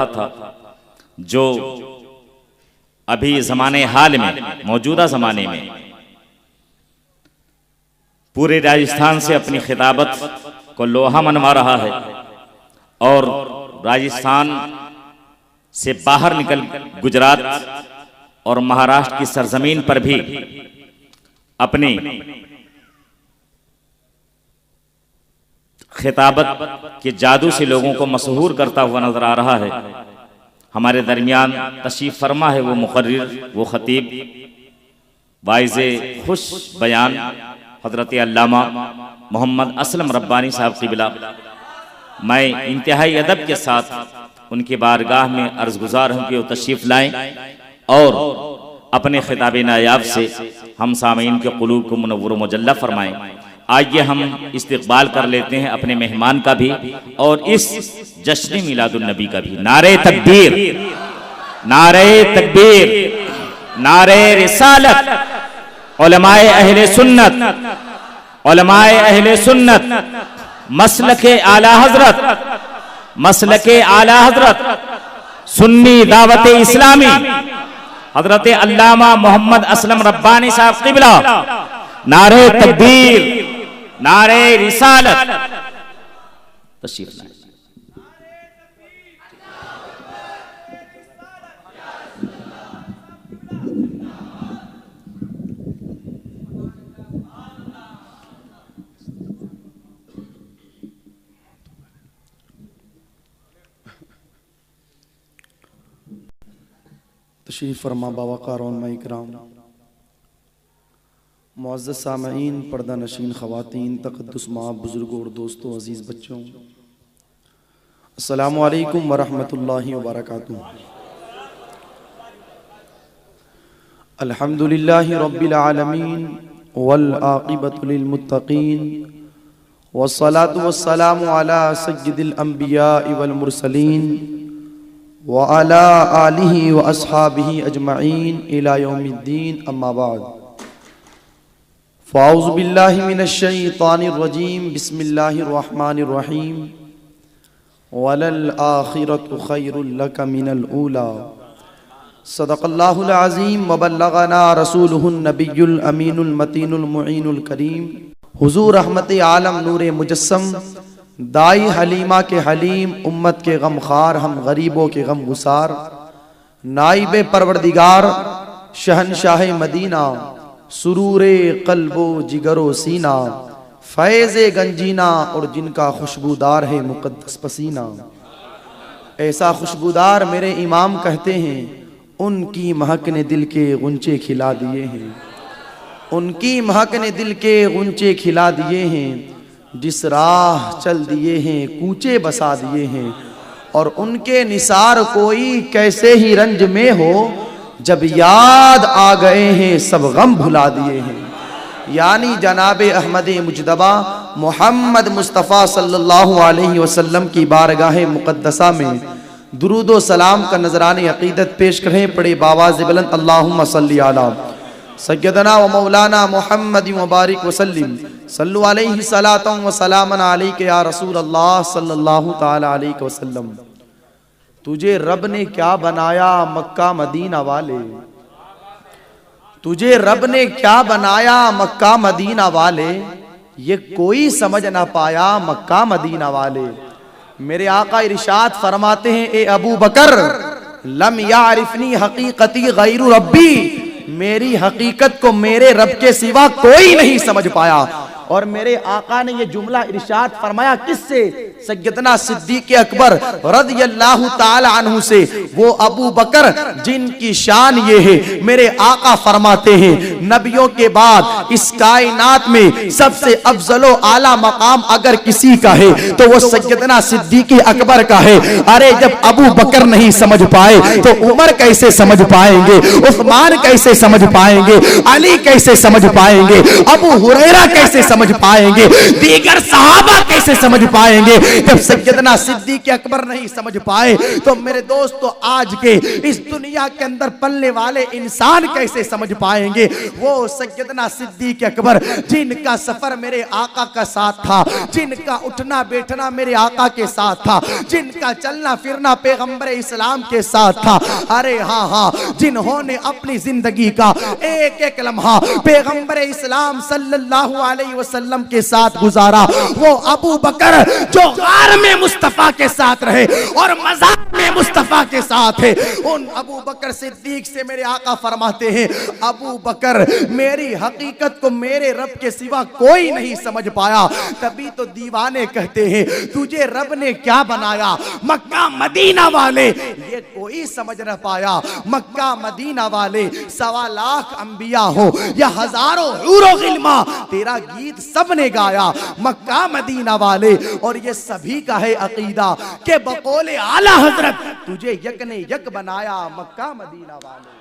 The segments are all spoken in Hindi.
था जो अभी ज़माने हाल में, मौजूदा ज़माने में पूरे राजस्थान से अपनी खिताबत को लोहा मनवा रहा है और राजस्थान से बाहर निकल गुजरात और महाराष्ट्र की सरजमीन पर भी अपनी खिताबत के जादू से लोगों को मशहूर करता हुआ नजर आ रहा है। हमारे दरमियान तशरीफ फरमा है वो मुकर्रिर, वो खतीब, वाइज़े खुश बयान हजरत अल्लामा मोहम्मद असलम रब्बानी साहब क़िबला। मैं इंतहाई अदब के साथ उनकी बारगाह में अर्ज़ गुज़ार हूँ कि वो तशरीफ़ लाएँ और अपने खिताब नायाब से हम सामीन के क़ुलूब को मुनव्वर मुजल्ला फरमाएँ। आइए हम इस्तक़बाल कर लेते हैं अपने मेहमान का भी और इस जश्न मिलादुन नबी का भी। नारे तकबीर, नारे तकबीर, नारे रिसालत। उलमाए अहले सुन्नत, उलमाए अहले सुन्नत, मसलके आला हजरत, मसलके आला हजरत सुन्नी दावत इस्लामी हजरत अल्लामा मोहम्मद असलम रब्बानी साहब क़िबला। नारे तकबीर, नारे रिसालत। तशरीफ लाएं। तशरीफ़ फरमा बावक़ार उलमा इकराम, मुअज़्ज़ज़ सामईन, पर्दा नशीन ख़वातीन, तक़द्दुस माँ बुज़ुर्गों और दोस्तों, अज़ीज़ बच्चों, अस्सलामु अलैकुम व रहमतुल्लाहि व बरकातुहू। अल्हम्दुलिल्लाहि रब्बिल आलमीन वल आक़िबतु लिल मुत्तक़ीन वस्सलातु वस्सलामु अला सय्यिदिल अंबिया'i वल मुरसलीन व अला आलिहि व अस्हाबिहि अजमईन इला यौमिद्दीन, अम्मा बाद। फ़ाऊज़ु बिल्लाहि मिनश शैतानिर रजीम, बिस्मिल्लाहिर रहमानिर रहीम। वलल आखिरतु खैरुल लक मिनल ऊला। सदक़ल्लाहुल अज़ीम व बल्लगना रसूलुहुन नबियुल अमीनुल मतीनुल मुईनुल करीम। हुज़ूर रहमत आलम नूरे मुजस्सम, दाई हलीमा के हलीम, उम्मत के गमखार, हम गरीबों के गम गुसार, नाइबे परवरदिगार, शहनशाह मदीना, सुरूरे क़ल्बो जिगरो सीना, फैज़े गंजीना और जिनका खुशबूदार है मुक़द्दस पसीना। ऐसा खुशबूदार मेरे इमाम कहते हैं, उनकी महक ने दिल के गुंचे खिला दिए हैं, उनकी महक ने दिल के गुंचे खिला दिए हैं। जिस राह चल दिए हैं कूचे बसा दिए हैं, और उनके निसार कोई कैसे ही रंज में हो, जब याद आ गए हैं सब गम भुला दिए हैं। यानी जनाब अहमद मुजतबा मोहम्मद मुस्तफ़ा सल्लल्लाहु अलैहि वसल्लम की बारगाह मुक़द्दसा में दुरूद व सलाम का नजराने अक़ीदत पेश करें। पढ़े बावाज़ बुलंद अल्लाहुम्मा सल्ली अला सय्यदना व मौलाना मुहम्मद व बारिक वसल्लिम, सल्लु अलैहि सलातन व सलामन अलैका या रसूल अल्लाह सल्लल्लाहु तआला अलैहि वसल्लम। तुझे रब ने क्या बनाया मक्का मदीना वाले, तुझे रब ने क्या बनाया मक्का मदीना वाले, ये कोई समझ ना पाया मक्का मदीना वाले। मेरे आका इरशाद फरमाते हैं, ए अबू बकर लम यारिफनी हकीकती गैरु रब्बी, मेरी हकीकत को मेरे रब के सिवा कोई नहीं समझ पाया। और मेरे आका ने ये जुमला इरशाद फरमाया किससे? सैयदना सिद्दीक़ अकबर रज़ियल्लाहु ताला अन्हु से। वो अबू बकर जिनकी शान ये है, मेरे आका फरमाते हैं नबियों के बाद इस कायनात में सबसे अफजलो आला मकाम अगर किसी का है तो वो सैयदना सिद्दीक़ अकबर का है। अरे जब अबू बकर नहीं समझ पाए तो उमर कैसे समझ पाएंगे, उस्मान कैसे समझ पाएंगे, अली कैसे समझ पाएंगे, अबू हुरैरा कैसे समझ समझ पाएंगे, दीगर सहाबा कैसे समझ पाएंगे। जब सैयदना सिद्दीक अकबर नहीं समझ पाए तो मेरे दोस्तों आज के इस दुनिया के अंदर पलने वाले इंसान कैसे समझ पाएंगे। वो सैयदना सिद्दीक अकबर जिनका सफर मेरे आका का साथ था, जिनका उठना बैठना मेरे आका के साथ था, जिनका चलना फिरना पैगंबर इस्लाम के साथ था। अरे हाँ हाँ, जिन्होंने अपनी जिंदगी का एक एक लम्हा पैगंबर इस्लाम सल्लल्लाहु अलैहि वसल्लम के साथ गुजारा, वो अबू बकर जो गार में मुस्तफा के साथ रहे और मज़ार में मुस्तफा के साथ है। उन अबू बकर सिद्दीक से मेरे आका फरमाते हैं, अबू बकर मेरी हकीकत को मेरे रब के सिवा कोई नहीं समझ पाया। तभी तो दीवाने कहते हैं तुझे रब ने क्या बनाया। मक्का मदीना वाले ये कोई समझ न पाया। मक्का मदीना वाले 1.25 लाख अंबिया हो या हजारों हूरो गिल्मा, तेरा गीत सबने गाया। मक्का मदीना वाले और ये सभी का है अकीदा के बकौले आला हजरत तुझे यक ने यक बनाया। मक्का मदीना वाले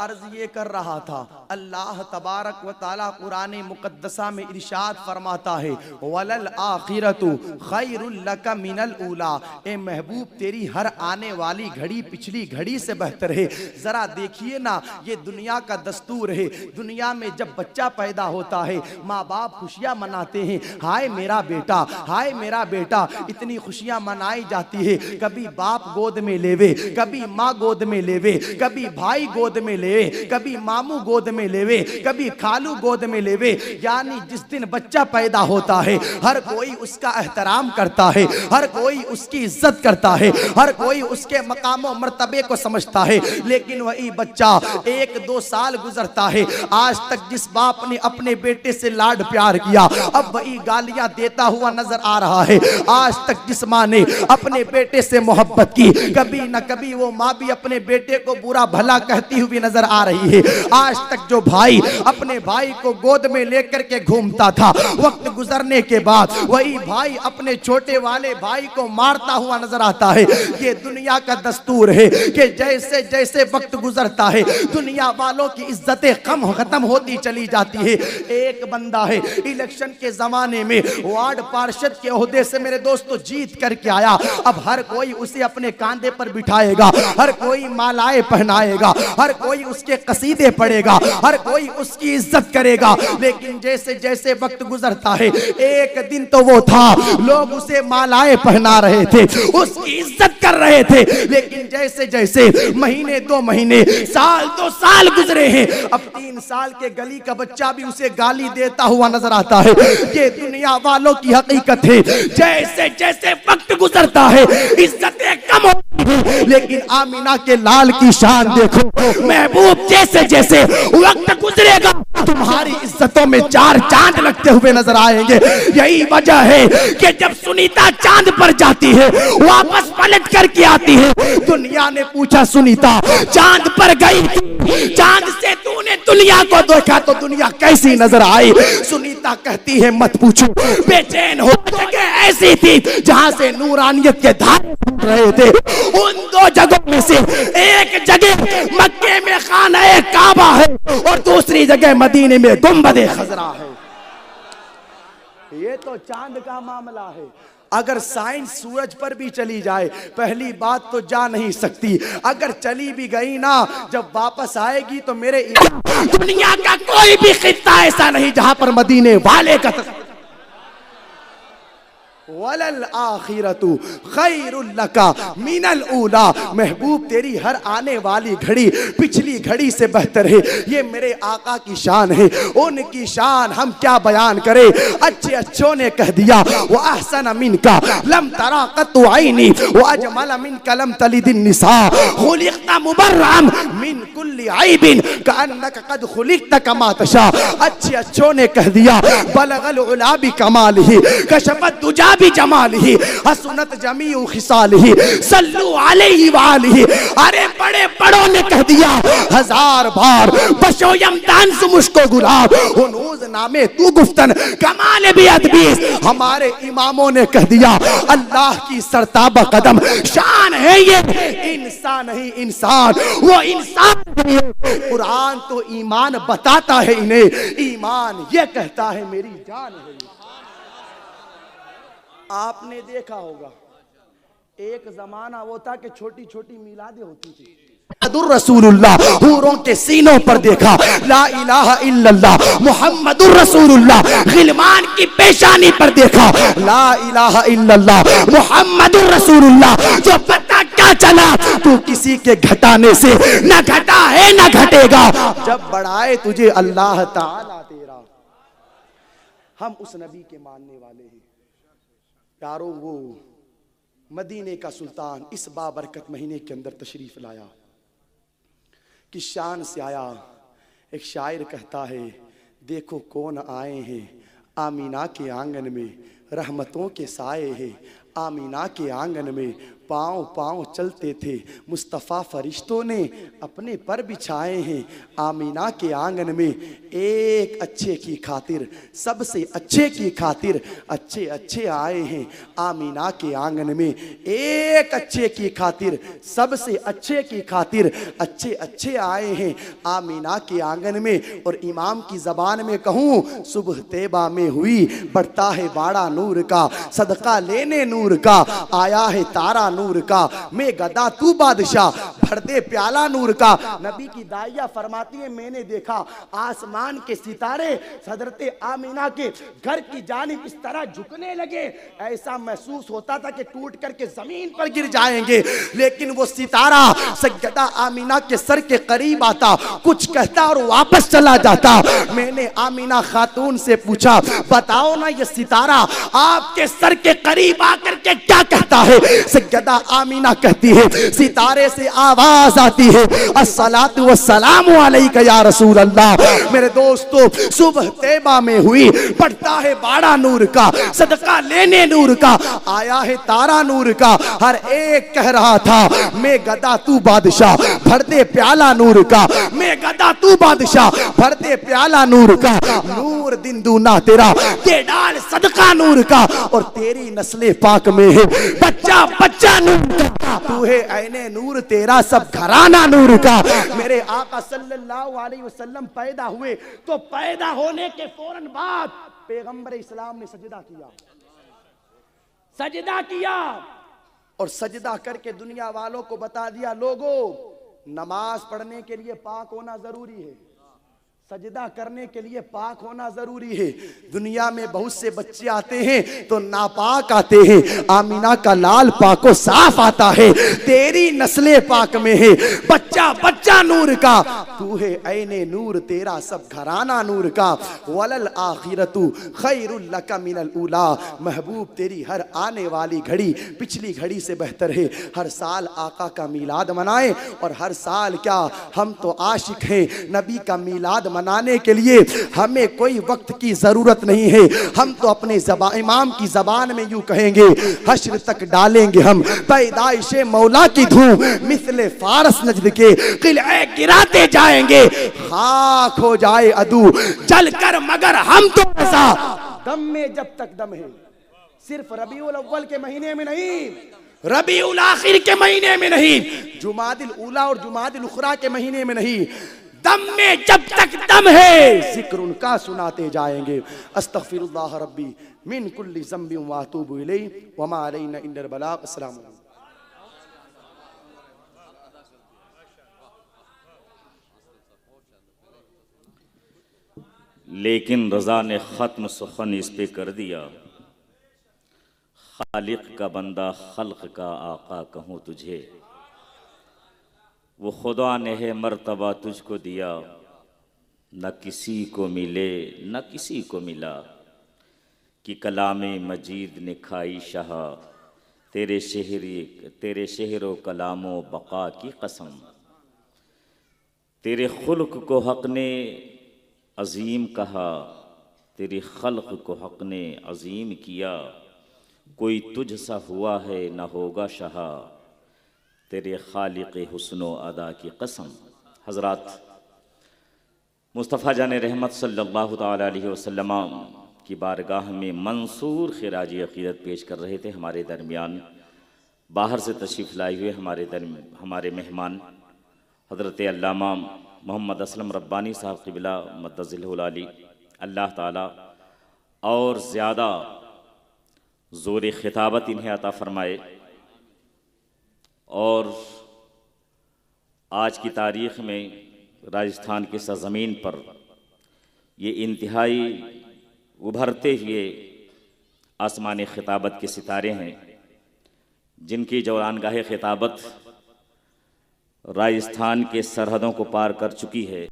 अर्ज ये कर रहा था, अल्लाह तबारक व ताला कुरान मुकद्दसा में इरशाद फरमाता है, वलल आखिरतु खैरुल लका मिनल ऊला। ए महबूब तेरी हर आने वाली घड़ी पिछली घड़ी से बेहतर है। जरा देखिए ना, ये दुनिया का दस्तूर है। दुनिया में जब बच्चा पैदा होता है माँ बाप खुशियाँ मनाते हैं, हाय मेरा बेटा, हाय मेरा बेटा, इतनी खुशियाँ मनाई जाती है। कभी बाप गोद में लेवे, कभी माँ गोद में लेवे, कभी भाई गोद में लेवे, कभी मामू गोद में लेवे, कभी खालू गोद में लेवे। यानी जिस दिन बच्चा पैदा होता है हर कोई उसका एहतराम करता है, हर कोई उसकी इज्जत करता है, हर कोई उसके मकाम और मर्तबे को समझता है। लेकिन वही बच्चा 1-2 साल गुजरता है, आज तक जिस बाप ने अपने बेटे से लाड प्यार किया अब वही गालियां देता हुआ नजर आ रहा है। आज तक जिस माँ ने अपने बेटे से मोहब्बत की, कभी न कभी वो माँ भी अपने बेटे को बुरा भला कहती हुई नजर आ रही है। आज तक जो भाई अपने भाई को गोद में लेकर के घूमता था, वक्त गुजरने के बाद वही भाई अपने छोटे वाले भाई को मारता हुआ नजर आता है। ये दुनिया का दस्तूर है कि जैसे जैसे वक्त गुजरता है दुनिया वालों की इज्जतें कम खत्म होती चली जाती है। एक बंदा है इलेक्शन के जमाने में वार्ड पार्षद के ओहदे से मेरे दोस्तों जीत करके आया। अब हर कोई उसे अपने कांधे पर बिठाएगा, हर कोई मालाएं पहनाएगा, हर कोई उसके कसीदे पढ़ेगा, हर कोई उसकी इज्जत करेगा। लेकिन जैसे जैसे वक्त गुजरता है, एक दिन तो वो था लोग उसे मालाएं पहना रहे थे, उसकी इज्जत कर रहे थे। लेकिन जैसे जैसे महीने 2 महीने, साल 2 साल गुजरे हैं, अब 3 साल के गली का बच्चा भी उसे गाली देता हुआ नजर आता है। ये दुनिया वालों की हकीकत है। जैसे जैसे वक्त गुजरता है इज्जतें कम होती है, लेकिन आमिना के लाल की शान देखो महबूब, जैसे जैसे वक्त गुजरेगा तुम्हारी इज्जतों में 4 चांद लगते हुए नजर आएंगे। यही वजह है कि जब सुनीता चांद पर जाती है वापस पलट करके आती है। दुनिया ने पूछा सुनीता चांद पर गई, चांद से तूने दुनिया को देखा तो दुनिया कैसी नजर आई। सुनीता कहती है मत पूछो, बेचैन हो जगह ऐसी थी जहां से नूरानियत के धारे फूट रहे थे। उन 2 जगहों में से एक जगह मक्के में खाना काबा है और दूसरी जगह मदीने में गुंबदे खजरा है। ये तो चांद का मामला है। अगर साइंस सूरज पर भी चली जाए पहली बात तो जा नहीं सकती, अगर चली भी गई ना जब वापस आएगी तो मेरे दुनिया का कोई भी खित्ता ऐसा नहीं जहां पर मदीने वाले का वलल आखिरतु खैरुल लका मिनल ऊला। महबूब तेरी हर आने वाली घड़ी पिछली घड़ी से बेहतर है। ये मेरे आका की शान है, उनकी शान हम क्या बयान करें। अच्छे अच्छों ने कह दिया वो अहसन मिनका लम तरा कत्तु आईनी व अजमल मिनका लम तलिदिन निसा खुलिक़ता मुबर्रअन मिन कुल्ली ऐबिन कअन्नका कद खुलिक़ता कमा तशा। अच्छे अच्छों ने कह दिया बलगल उला बि कमालिही कशफत दुजा बिजमालिही हसनत जमीउ खिसालिही सल्लू अलैहि वालिही। अरे बड़े बड़ों ने कह दिया 1000 बार बशोयम दांस मुश्को गुलाब हुनूज नामे तू गुफ्तन कमाल भी अदबीस। हमारे इमामों ने कह दिया अल्लाह की सरताबा कदम शान है ये, इंसान नहीं इंसान वो इंसान। कुरान तो ईमान बताता है इन्हें, ईमान ये कहता है मेरी जान है। आपने देखा होगा एक जमाना वो था कि छोटी छोटी मिलादें होती थी। रसूलुल्लाह हूरों के सीनों पर देखा ला इलाहा इल्लल्लाह मुहम्मदुर रसूलुल्लाह, गिलमान की पेशानी पर देखा ला इलाहा इल्लल्लाह मुहम्मदुर रसूलुल्लाह। जो पता क्या चला तू किसी के घटाने से न घटा है न घटेगा, जब बढ़ाए तुझे अल्लाह ताला तेरा। हम उस नबी के मानने वाले हैं यारों। वो मदीने का सुल्तान इस बाबरकत महीने के अंदर तशरीफ लाया, किस शान से आया। एक शायर कहता है देखो कौन आए हैं आमीना के आंगन में, रहमतों के साए हैं आमीना के आंगन में। पाँव पाँव चलते थे मुस्तफ़ा फरिश्तों ने अपने पर बिछाए हैं आमीना के आंगन में। एक अच्छे की खातिर सबसे अच्छे की खातिर अच्छे अच्छे आए हैं आमीना के आंगन में। एक अच्छे की खातिर सबसे अच्छे की खातिर अच्छे अच्छे आए हैं आमीना के आंगन में। और इमाम की ज़बान में कहूँ सुबह तैबा में हुई बढ़ता है बाड़ा नूर का, सदका लेने नूर का आया है तारा नूर का। मैं गदा तू बादशाह भर दे प्याला नूर का। नबी की दाइया फरमाती है मैंने देखा आसमान के सितारे हज़रत आमीना के घर की जानिब इस तरह झुकने लगे, ऐसा महसूस होता था कि टूट करके जमीन पर गिर जाएंगे। लेकिन वो सितारा सैयदा आमीना के सर के करीब आता, कुछ कहता और वापस चला जाता। मैंने आमीना खातून से पूछा बताओ ना ये सितारा आपके सर के करीब आकर के क्या कहता है। सैयदा आमीना कहती है सितारे से आवाज आती है अस्सलातु वस्सलामु अलैका या रसूल अल्लाह। मेरे दोस्तों सुबह तैबा में हुई बढ़ता है बाड़ा नूर का, सदका लेने नूर का आया है तारा नूर का। हर एक कह रहा था मैं गदा तू बादशाह भर दे प्याला नूर का, मैं गदा तू बादशाह भर दे प्याला नूर का। नूर दिन दूना तेरा दे डाल सदका नूर का, और तेरी नस्ले पाक में है बच्चा बच्चा नूर का। तू है ऐने नूर तेरा सब घराना नूर का। मेरे आका सल्लल्लाहु अलैहि वसल्लम पैदा हुए तो पैदा होने के फौरन बाद पैगंबर इस्लाम ने सजदा किया, सजदा किया और सजदा करके दुनिया वालों को बता दिया लोगों नमाज पढ़ने के लिए पाक होना जरूरी है, सजदा करने के लिए पाक होना जरूरी है। दुनिया में बहुत से बच्चे आते हैं तो नापाक आते हैं, आमीना का लाल पाको साफ आता है। तेरी नस्ले पाक में है बच्चा बच्चा नूर का। तू है ऐने नूर तेरा सब घराना नूर का। वलल आखिरतु खैरुल लका मिनल उला। महबूब तेरी हर आने वाली घड़ी पिछली घड़ी से बेहतर है। हर साल आका का मीलाद मनाएं, और हर साल क्या हम तो आशिक हैं नबी का मीलाद मनाने के लिए हमें कोई वक्त की जरूरत नहीं है। हम तो अपने इमाम की जबान में यूं कहेंगे हश्र तक डालेंगे हम पैदाइशे मौला की धूम, मिसले फारस नजद के किले गिराते जाएंगे। खाक हो जाए अदू जलकर मगर हम तो ऐसा दम में जब तक दम है। सिर्फ रबीउल अव्वल के महीने में नहीं, रबीउल आखिर के महीने में नहीं, जुमादिल ऊला और जुमादिल उखरा के महीने में नहीं, दम में जब तक दम है जिक्र उनका सुनाते जाएंगे। अस्तगफिरुल्लाह रब्बी मिन कुल्ली ज़ंबि व अतूबु इलैहि व मा अलैना इल्लल बलाग। अस्सलाम वालेकुम। लेकिन रज़ा ने ख़त्म सुखन इस पे कर दिया, खालिक का बंदा खल्क का आका कहूँ तुझे। वो खुदा ने है मर्तबा तुझको दिया, न किसी को मिले न किसी को मिला। कि कलामे मजीद ने खाई शाह तेरे शहर कलामो बका की कसम। तेरे खुल्क को हक ने अजीम कहा, तेरे खल्क को हक ने अजीम किया। कोई तुझ सा हुआ है न होगा शहा, तेरे खालिक हुस्नो अदा की कसम। हज़रात मुस्तफ़ा जान रहमत सल्लल्लाहु ताला अलैहि वसल्लम की बारगाह में मंसूर खिराजी अक़ीदत पेश कर रहे थे। हमारे दरमियान बाहर से तशरीफ़ लाए हुए हमारे मेहमान हज़रत अल्लामा मोहम्मद असलम रब्बानी साहब क़िबला मद्दज़िलहुल आली, अल्लाह ताला और ज़्यादा ज़ोर खिताबत इन्हें अता फ़रमाए। और आज की तारीख़ में राजस्थान की सरज़मीन पर ये इंतहाई उभरते हुए आसमानी खिताबत के सितारे हैं, जिनकी जौरानगाह खिताबत राजस्थान के सरहदों को पार कर चुकी है।